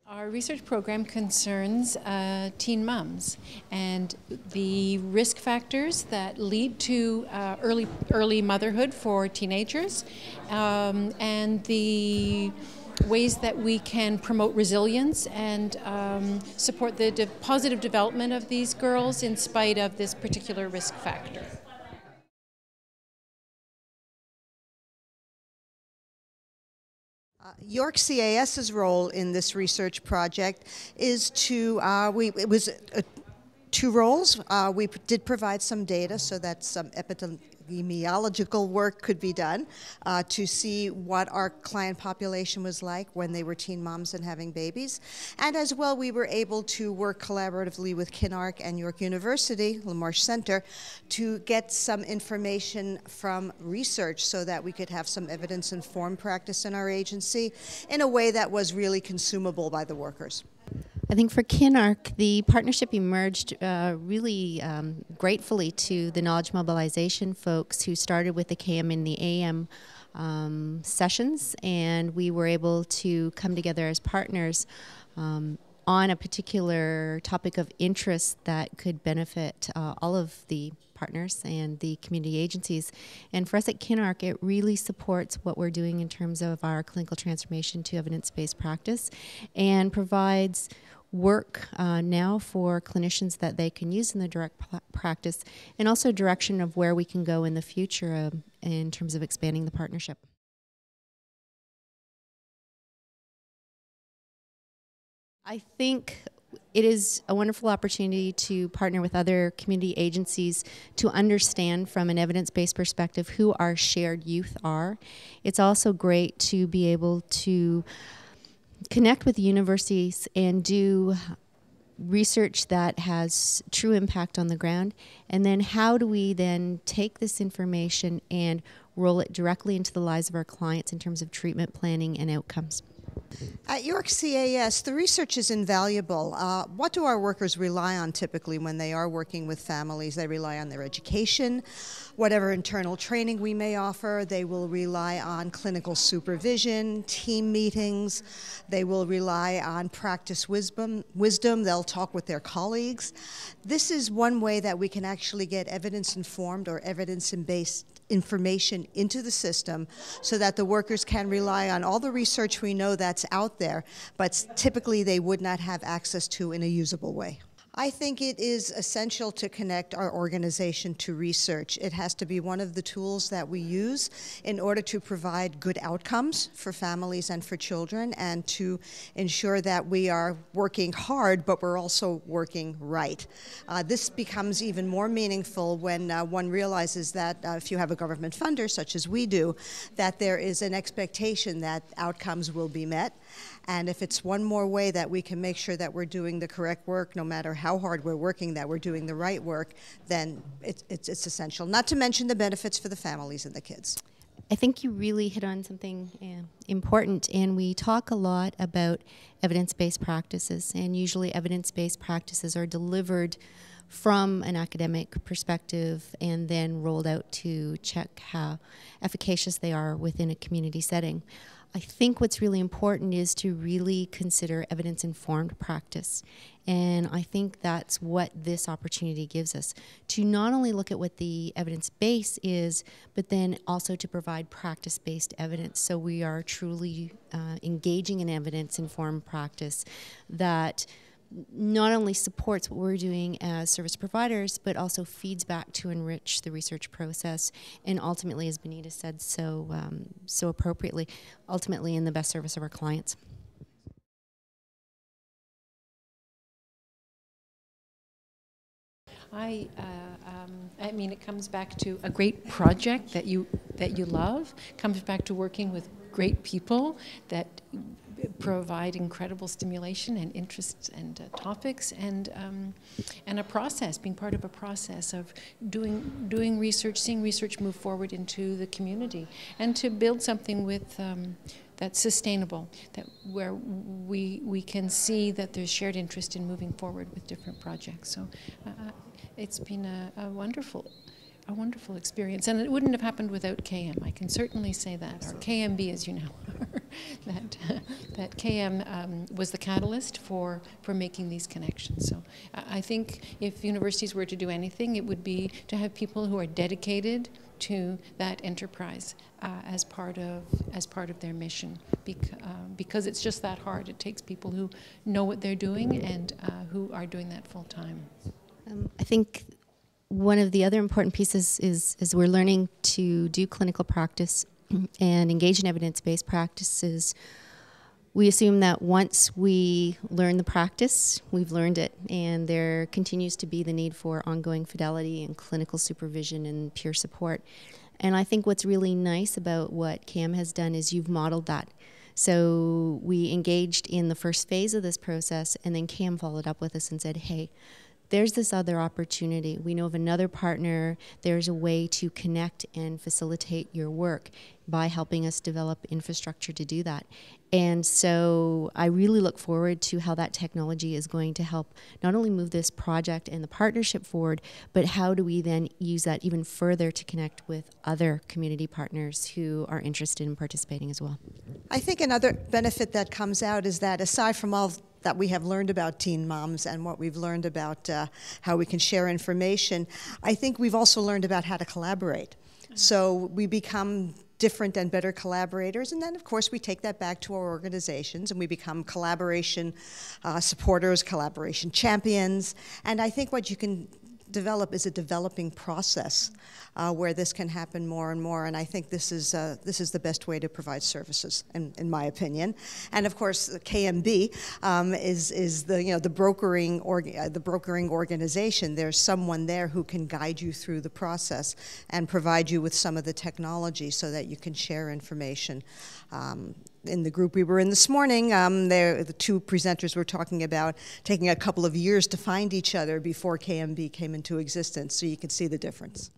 Our research program concerns teen moms and the risk factors that lead to early motherhood for teenagers, and the ways that we can promote resilience and support the positive development of these girls in spite of this particular risk factor. York CAS's role in this research project is to, it was two roles. We did provide some data so that some epidemiological work could be done to see what our client population was like when they were teen moms and having babies. And as well, we were able to work collaboratively with Kinark and York University, LaMarche Center, to get some information from research so that we could have some evidence-informed practice in our agency in a way that was really consumable by the workers. I think for Kinark, the partnership emerged really gratefully to the knowledge mobilization folks who started with the KM and the AM sessions, and we were able to come together as partners on a particular topic of interest that could benefit all of the partners and the community agencies. And for us at Kinark, it really supports what we're doing in terms of our clinical transformation to evidence-based practice, and provides work now for clinicians that they can use in the direct practice, and also direction of where we can go in the future in terms of expanding the partnership. I think it is a wonderful opportunity to partner with other community agencies to understand from an evidence-based perspective who our shared youth are. It's also great to be able to connect with universities and do research that has true impact on the ground, and then how do we then take this information and roll it directly into the lives of our clients in terms of treatment planning and outcomes. At York CAS, the research is invaluable. What do our workers rely on typically when they are working with families? They rely on their education, whatever internal training we may offer. They will rely on clinical supervision, team meetings. They will rely on practice wisdom. They'll talk with their colleagues. This is one way that we can actually get evidence-informed or evidence-based information into the system so that the workers can rely on all the research we know that's out there, but typically they would not have access to in a usable way. I think it is essential to connect our organization to research. It has to be one of the tools that we use in order to provide good outcomes for families and for children, and to ensure that we are working hard, but we're also working right. This becomes even more meaningful when one realizes that if you have a government funder, such as we do, that there is an expectation that outcomes will be met. And if it's one more way that we can make sure that we're doing the correct work, no matter how hard we're working, that we're doing the right work, then it's essential. Not to mention the benefits for the families and the kids. I think you really hit on something important, and we talk a lot about evidence-based practices, and usually evidence-based practices are delivered from an academic perspective and then rolled out to check how efficacious they are within a community setting. I think what's really important is to really consider evidence-informed practice. And I think that's what this opportunity gives us, to not only look at what the evidence base is, but then also to provide practice-based evidence. So we are truly engaging in evidence-informed practice that not only supports what we're doing as service providers, but also feeds back to enrich the research process, and ultimately, as Bonita said so appropriately, ultimately in the best service of our clients. I mean, it comes back to a great project that you love. Comes back to working with great people that provide incredible stimulation and interest and topics, and a process, being part of a process of doing research, seeing research move forward into the community, and to build something with that's sustainable, that where we can see that there's shared interest in moving forward with different projects. So it's been a wonderful experience, and it wouldn't have happened without KM. I can certainly say that, or KMB, as you know. that KM was the catalyst for making these connections. So I think if universities were to do anything, it would be to have people who are dedicated to that enterprise as part of their mission, because it's just that hard. It takes people who know what they're doing and who are doing that full time. I think one of the other important pieces is we're learning to do clinical practice and engage in evidence-based practices. We assume that once we learn the practice, we've learned it, and there continues to be the need for ongoing fidelity and clinical supervision and peer support. And I think what's really nice about what CAM has done is you've modeled that. So we engaged in the first phase of this process, and then CAM followed up with us and said, hey, there's this other opportunity. We know of another partner. There's a way to connect and facilitate your work by helping us develop infrastructure to do that. And so I really look forward to how that technology is going to help not only move this project and the partnership forward, but how do we then use that even further to connect with other community partners who are interested in participating as well. I think another benefit that comes out is that aside from all that we have learned about teen moms and what we've learned about how we can share information, I think we've also learned about how to collaborate. So we become different and better collaborators, and then of course we take that back to our organizations and we become collaboration supporters, collaboration champions, and I think what you can develop is a developing process where this can happen more and more, and I think this is the best way to provide services, in my opinion. And of course, the KMB is the brokering organization. There's someone there who can guide you through the process and provide you with some of the technology so that you can share information. In the group we were in this morning, the two presenters were talking about taking a couple of years to find each other before KMB came into existence, so you can see the difference.